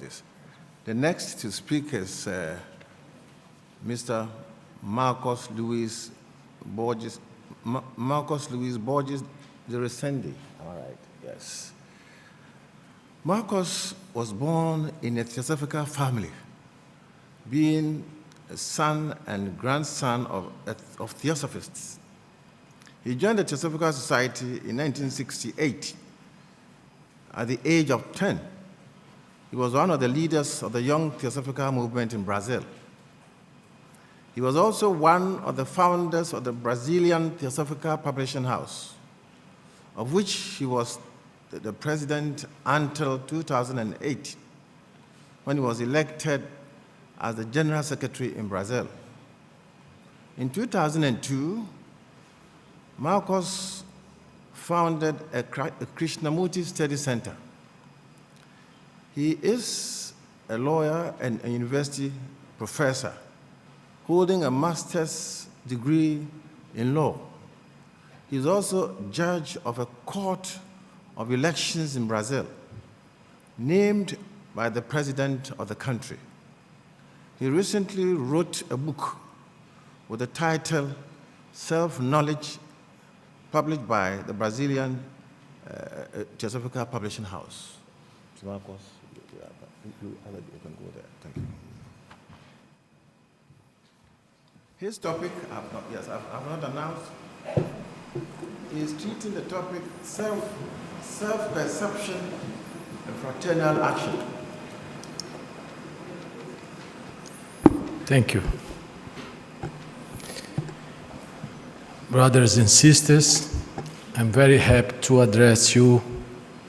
office. The next to speak is Mr. Marcos Luis Borges. Marcos Luis Borges de Resende. All right, yes. Marcos was born in a theosophical family, being a son and grandson of theosophists. He joined the Theosophical Society in 1968 at the age of 10. He was one of the leaders of the young theosophical movement in Brazil. He was also one of the founders of the Brazilian Theosophical Publishing House, of which he was the president until 2008, when he was elected as the General Secretary in Brazil. In 2002, Marcos founded a Krishnamurti Study Center. He is a lawyer and a university professor, holding a master's degree in law. He is also judge of a court of elections in Brazil, named by the president of the country. He recently wrote a book with the title Self-Knowledge, published by the Brazilian Theosophical Publishing House. Marcos, you can go there. Thank you. His topic, I've not announced, is treating the topic self-perception and fraternal action. Thank you. Brothers and sisters, I'm very happy to address you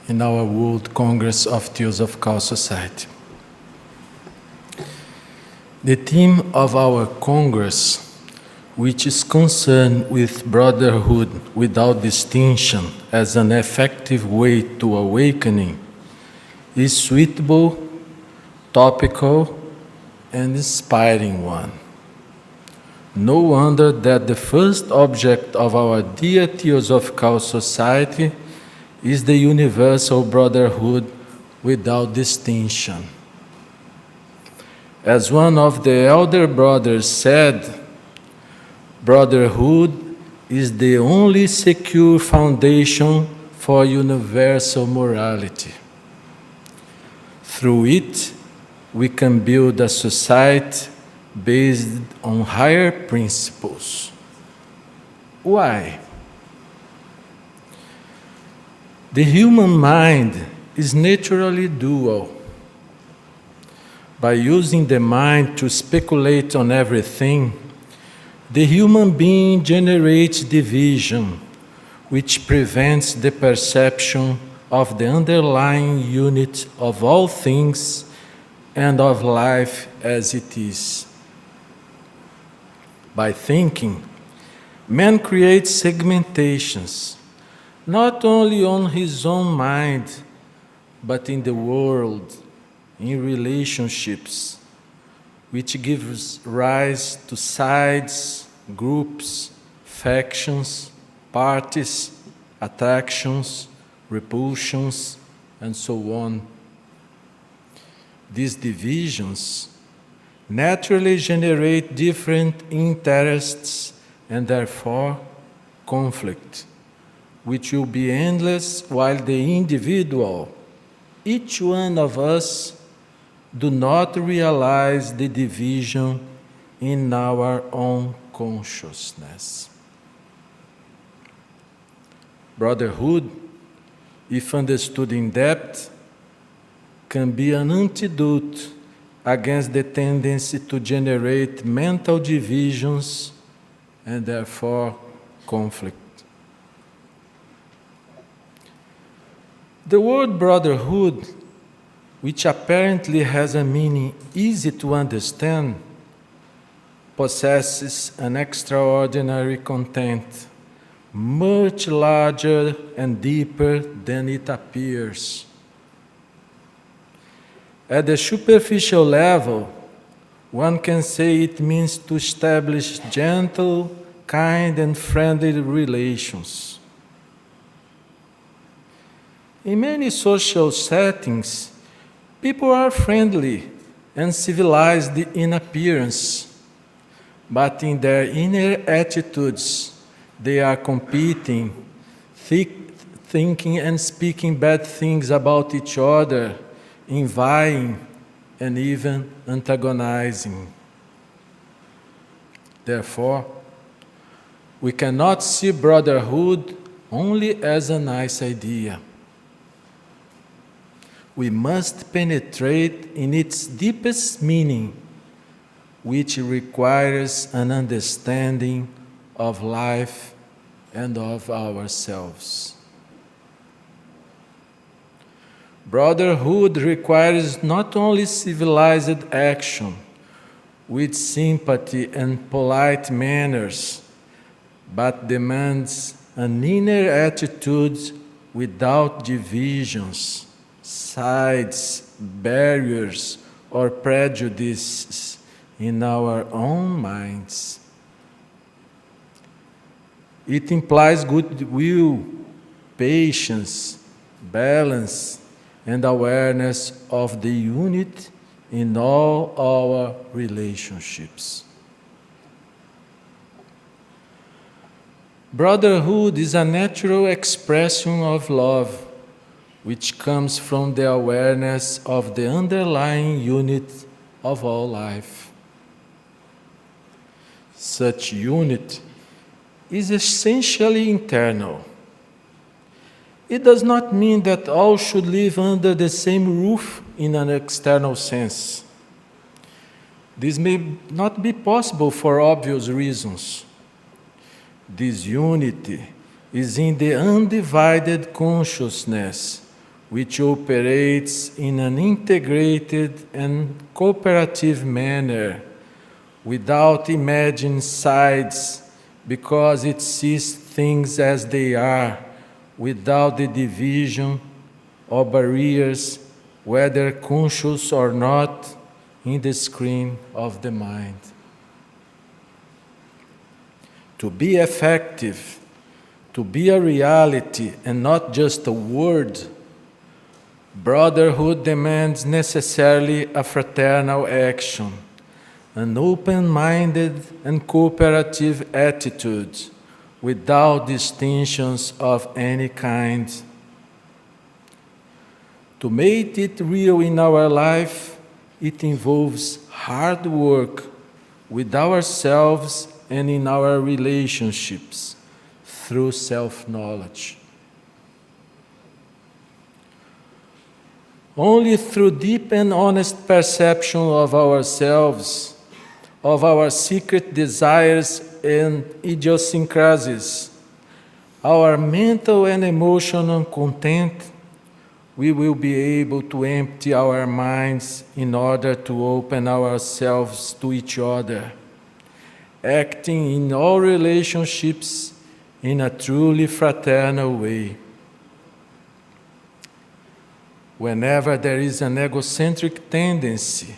in our World Congress of Theosophical Society. The theme of our Congress, which is concerned with brotherhood without distinction as an effective way to awakening, is suitable, topical, and inspiring one. No wonder that the first object of our dear Theosophical Society is the universal brotherhood without distinction. As one of the elder brothers said, brotherhood is the only secure foundation for universal morality. Through it, we can build a society based on higher principles. Why? The human mind is naturally dual. By using the mind to speculate on everything, the human being generates division, which prevents the perception of the underlying unit of all things and of life as it is. By thinking, man creates segmentations, not only on his own mind, but in the world, in relationships, which gives rise to sides, groups, factions, parties, attractions, repulsions, and so on. These divisions naturally generate different interests and therefore conflict, which will be endless while the individual, each one of us, do not realize the division in our own consciousness. Brotherhood, if understood in depth, can be an antidote against the tendency to generate mental divisions and therefore conflict. The word brotherhood, which apparently has a meaning easy to understand, possesses an extraordinary content, much larger and deeper than it appears. At the superficial level, one can say it means to establish gentle, kind, and friendly relations. In many social settings, People are friendly and civilized in appearance, but in their inner attitudes, they are competing, thinking and speaking bad things about each other, envying, and even antagonizing. Therefore, we cannot see brotherhood only as a nice idea. We must penetrate in its deepest meaning, which requires an understanding of life and of ourselves. Brotherhood requires not only civilized action with sympathy and polite manners, but demands an inner attitude without divisions, sides, barriers, or prejudices in our own minds. It implies goodwill, patience, balance, and awareness of the unity in all our relationships. Brotherhood is a natural expression of love, which comes from the awareness of the underlying unity of all life. Such unity is essentially internal. It does not mean that all should live under the same roof in an external sense. This may not be possible for obvious reasons. This unity is in the undivided consciousness, which operates in an integrated and cooperative manner, without imagining sides, because it sees things as they are, without the division or barriers, whether conscious or not, in the screen of the mind. To be effective, to be a reality and not just a word, brotherhood demands necessarily a fraternal action, an open-minded and cooperative attitude, without distinctions of any kind. To make it real in our life, it involves hard work with ourselves and in our relationships through self-knowledge. Only through deep and honest perception of ourselves, of our secret desires and idiosyncrasies, our mental and emotional content, we will be able to empty our minds in order to open ourselves to each other, acting in all relationships in a truly fraternal way. Whenever there is an egocentric tendency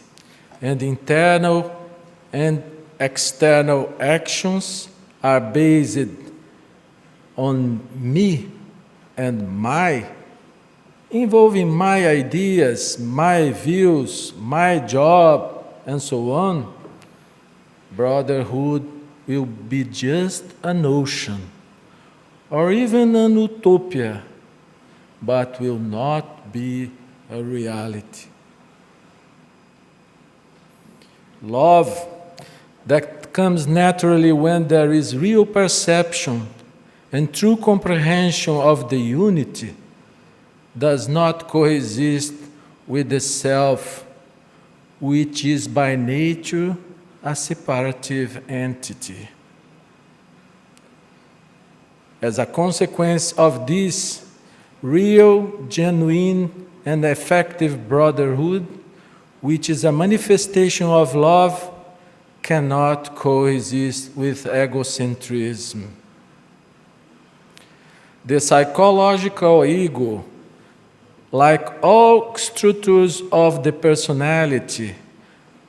and internal and external actions are based on me and my, involving my ideas, my views, my job, and so on, brotherhood will be just a notion or even an utopia, but will not be a reality. Love that comes naturally when there is real perception and true comprehension of the unity does not coexist with the self, which is by nature a separative entity. As a consequence of this, real, genuine, and effective brotherhood, which is a manifestation of love, cannot coexist with egocentrism. The psychological ego, like all structures of the personality,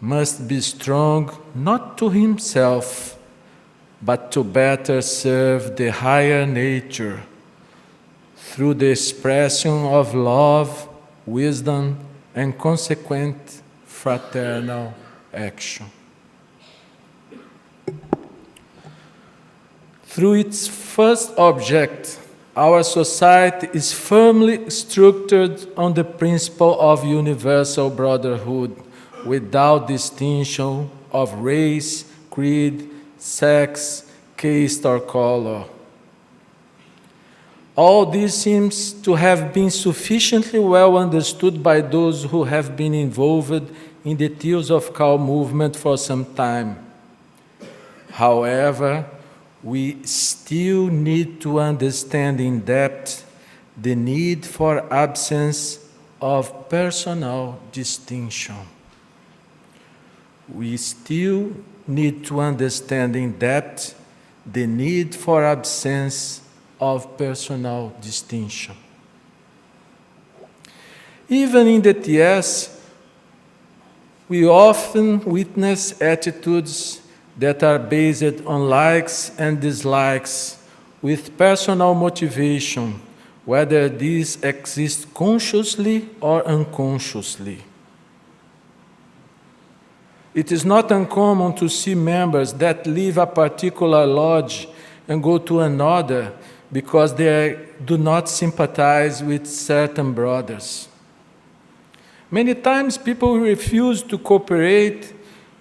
must be strong not to himself, but to better serve the higher nature through the expression of love, wisdom, and consequent fraternal action. Through its first object, our society is firmly structured on the principle of universal brotherhood, without distinction of race, creed, sex, caste, or color. All this seems to have been sufficiently well understood by those who have been involved in the Tears of Cow movement for some time. However, we still need to understand in depth the need for absence of personal distinction. We still need to understand in depth the need for absence of personal distinction. Even in the TS, we often witness attitudes that are based on likes and dislikes with personal motivation, whether these exist consciously or unconsciously. It is not uncommon to see members that leave a particular lodge and go to another because they do not sympathize with certain brothers. Many times people refuse to cooperate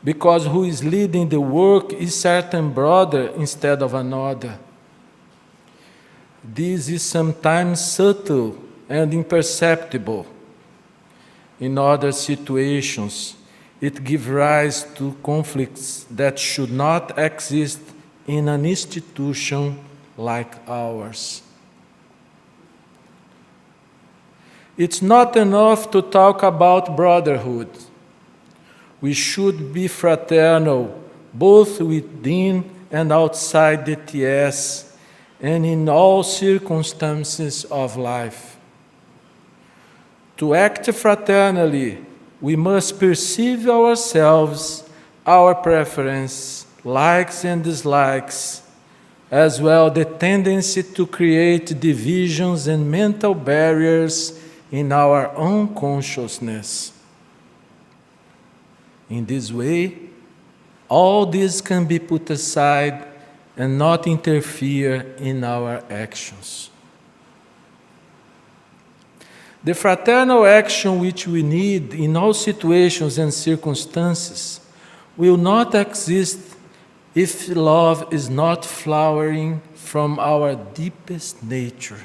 because who is leading the work is certain brother instead of another. This is sometimes subtle and imperceptible. In other situations, it gives rise to conflicts that should not exist in an institution like ours. It's not enough to talk about brotherhood. We should be fraternal, both within and outside the TS, and in all circumstances of life. To act fraternally, we must perceive ourselves, our preference, likes and dislikes, as well the tendency to create divisions and mental barriers in our own consciousness. In this way, all this can be put aside and not interfere in our actions. The fraternal action which we need in all situations and circumstances will not exist if love is not flowering from our deepest nature.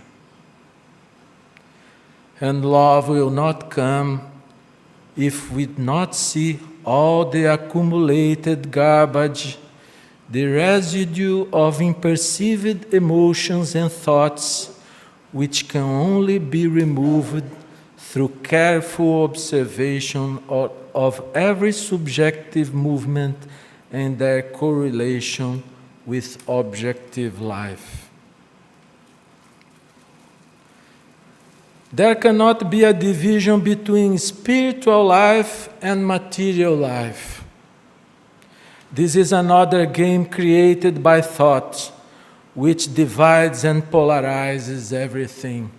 And love will not come if we do not see all the accumulated garbage, the residue of imperceived emotions and thoughts, which can only be removed through careful observation of every subjective movement and their correlation with objective life. There cannot be a division between spiritual life and material life. This is another game created by thought, which divides and polarizes everything.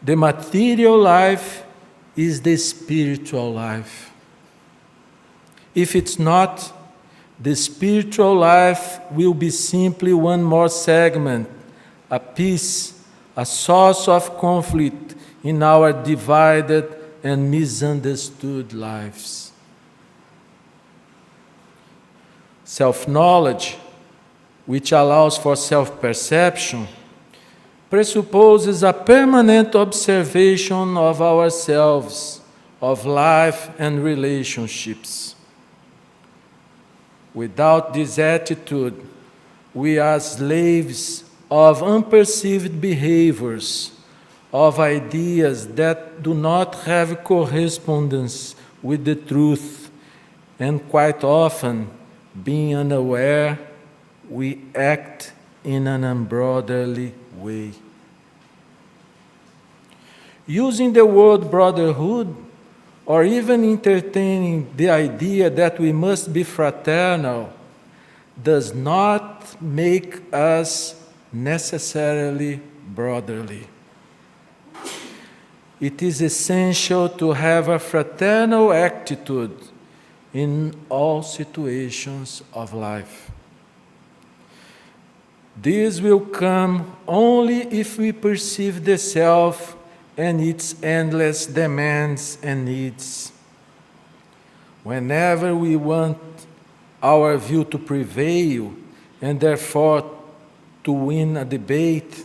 The material life is the spiritual life. If it's not, the spiritual life will be simply one more segment, a piece, a source of conflict in our divided and misunderstood lives. Self-knowledge, which allows for self-perception, presupposes a permanent observation of ourselves, of life and relationships. Without this attitude, we are slaves of unperceived behaviors, of ideas that do not have correspondence with the truth, and quite often, being unaware, we act in an unbrotherly way. Using the word brotherhood, or even entertaining the idea that we must be fraternal, does not make us necessarily brotherly. it is essential to have a fraternal attitude in all situations of life. This will come only if we perceive the self and its endless demands and needs. Whenever we want our view to prevail and therefore to win a debate,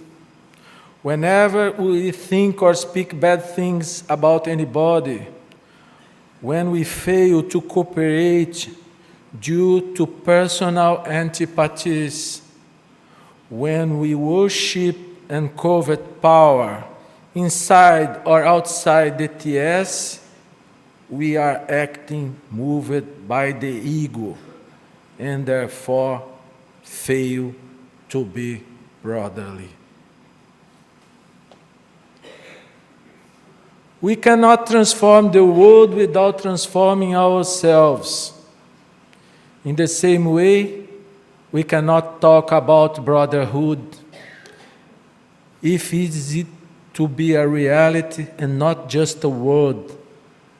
whenever we think or speak bad things about anybody, when we fail to cooperate due to personal antipathies, when we worship and covet power inside or outside the TS, we are acting moved by the ego and therefore fail to be brotherly. We cannot transform the world without transforming ourselves. In the same way, we cannot talk about brotherhood if it is to be a reality and not just a word,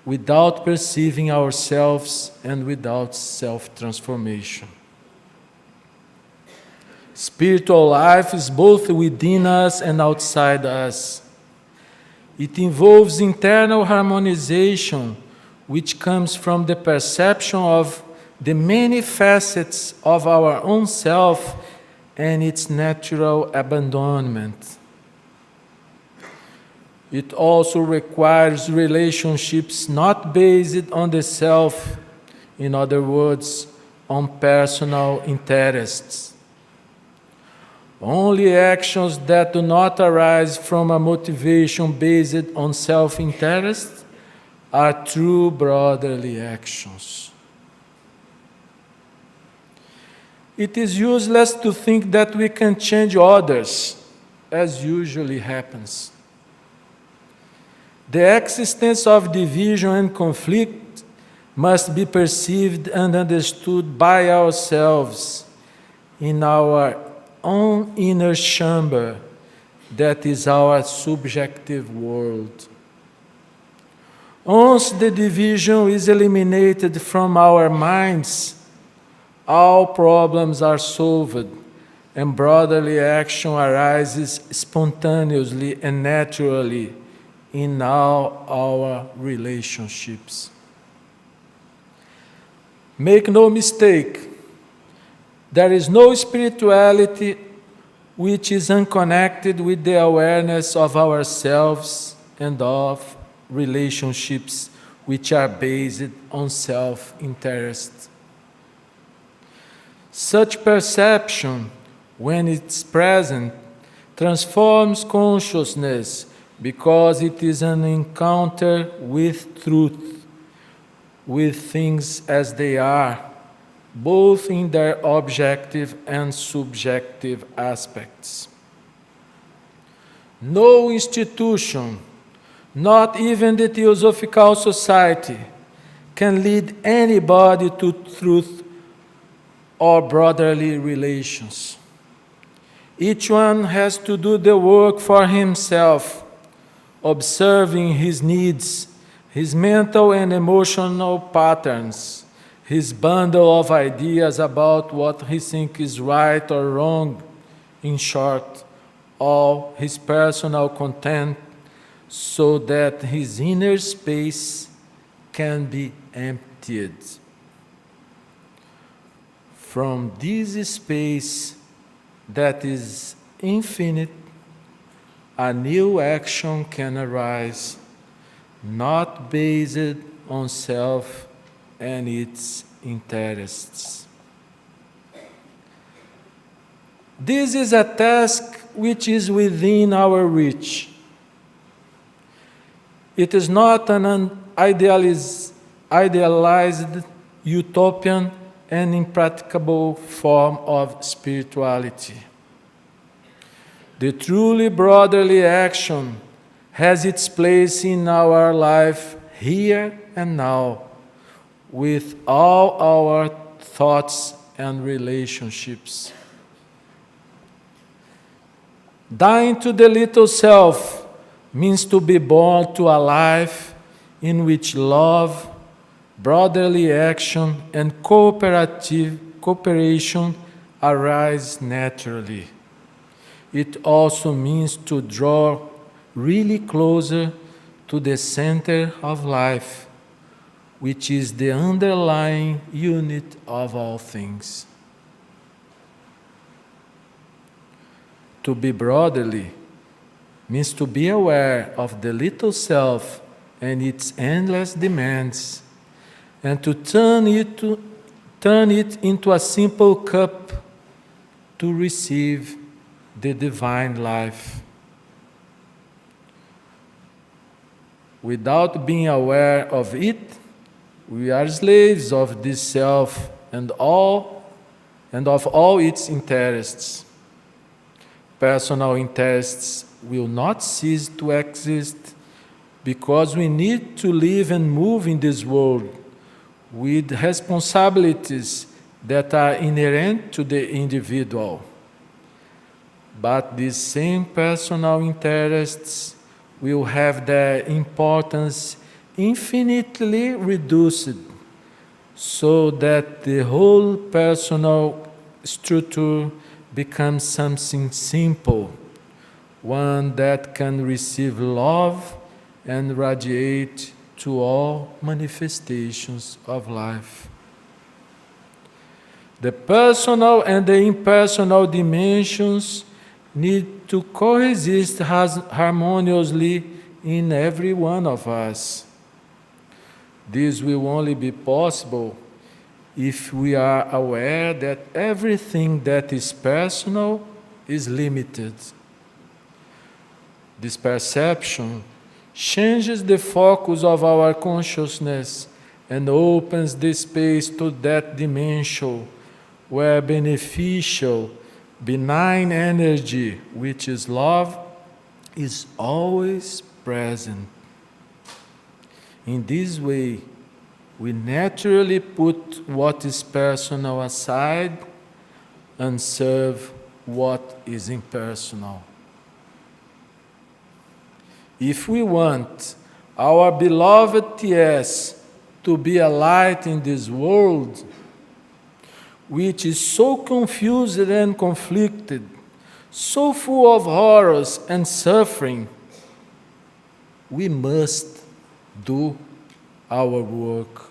without perceiving ourselves and without self-transformation. Spiritual life is both within us and outside us. It involves internal harmonization, which comes from the perception of the many facets of our own self and its natural abandonment. It also requires relationships not based on the self, in other words, on personal interests. Only actions that do not arise from a motivation based on self-interest are true brotherly actions. It is useless to think that we can change others, as usually happens. The existence of division and conflict must be perceived and understood by ourselves in our own inner chamber, that is our subjective world. Once the division is eliminated from our minds, all problems are solved, and brotherly action arises spontaneously and naturally in all our relationships. Make no mistake, there is no spirituality which is unconnected with the awareness of ourselves and of relationships which are based on self-interest. Such perception, when it's present, transforms consciousness because it is an encounter with truth, with things as they are, both in their objective and subjective aspects. No institution, not even the Theosophical Society, can lead anybody to truth or brotherly relations. Each one has to do the work for himself, observing his needs, his mental and emotional patterns, his bundle of ideas about what he thinks is right or wrong, in short, all his personal content, so that his inner space can be emptied. From this space that is infinite, a new action can arise, not based on self and its interests. This is a task which is within our reach. It is not an idealized utopian and impracticable form of spirituality. The truly brotherly action has its place in our life here and now, with all our thoughts and relationships. Dying to the little self means to be born to a life in which love, brotherly action, and cooperation arise naturally. It also means to draw really closer to the center of life, which is the underlying unit of all things. To be brotherly means to be aware of the little self and its endless demands, and to turn it into a simple cup to receive the divine life. Without being aware of it, we are slaves of this self and of all its interests. Personal interests will not cease to exist because we need to live and move in this world with responsibilities that are inherent to the individual. But these same personal interests will have their importance infinitely reduced, so that the whole personal structure becomes something simple, one that can receive love and radiate to all manifestations of life. The personal and the impersonal dimensions need to coexist harmoniously in every one of us. This will only be possible if we are aware that everything that is personal is limited. This perception changes the focus of our consciousness and opens the space to that dimension where beneficial, benign energy, which is love, is always present. In this way, we naturally put what is personal aside and serve what is impersonal. If we want our beloved TS to be a light in this world, which is so confused and conflicted, so full of horrors and suffering, we must do our work.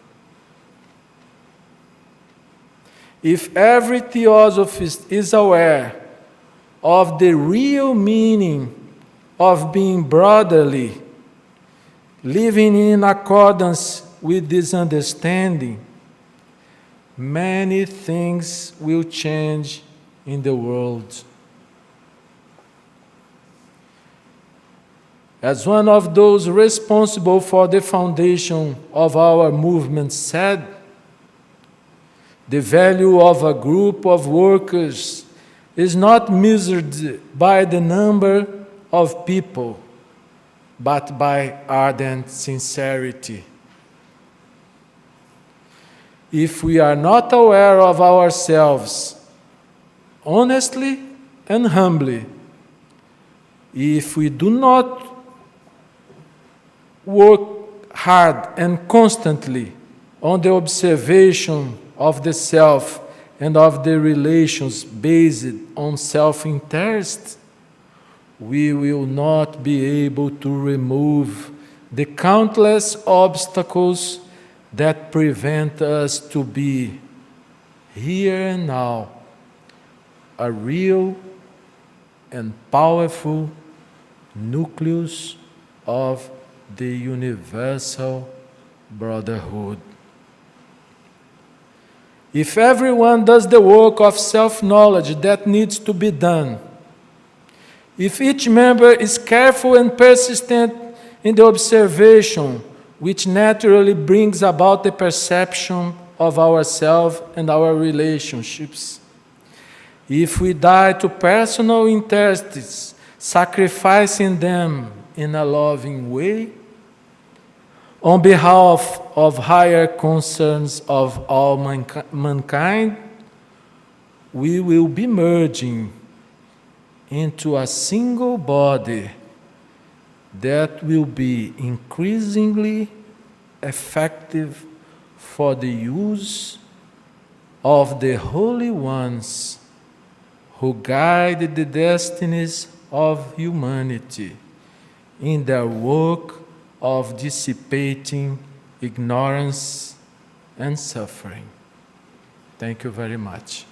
If every theosophist is aware of the real meaning of being brotherly, living in accordance with this understanding, many things will change in the world. As one of those responsible for the foundation of our movement said, the value of a group of workers is not measured by the number of people, but by ardent sincerity. If we are not aware of ourselves honestly and humbly, if we do not work hard and constantly on the observation of the self and of the relations based on self-interest, we will not be able to remove the countless obstacles that prevent us to be, here and now, a real and powerful nucleus of the universal brotherhood. If everyone does the work of self-knowledge that needs to be done, if each member is careful and persistent in the observation, which naturally brings about the perception of ourselves and our relationships, if we die to personal interests, sacrificing them in a loving way, on behalf of higher concerns of all mankind, we will be merging into a single body, that will be increasingly effective for the use of the holy ones who guide the destinies of humanity in their work of dissipating ignorance and suffering. Thank you very much.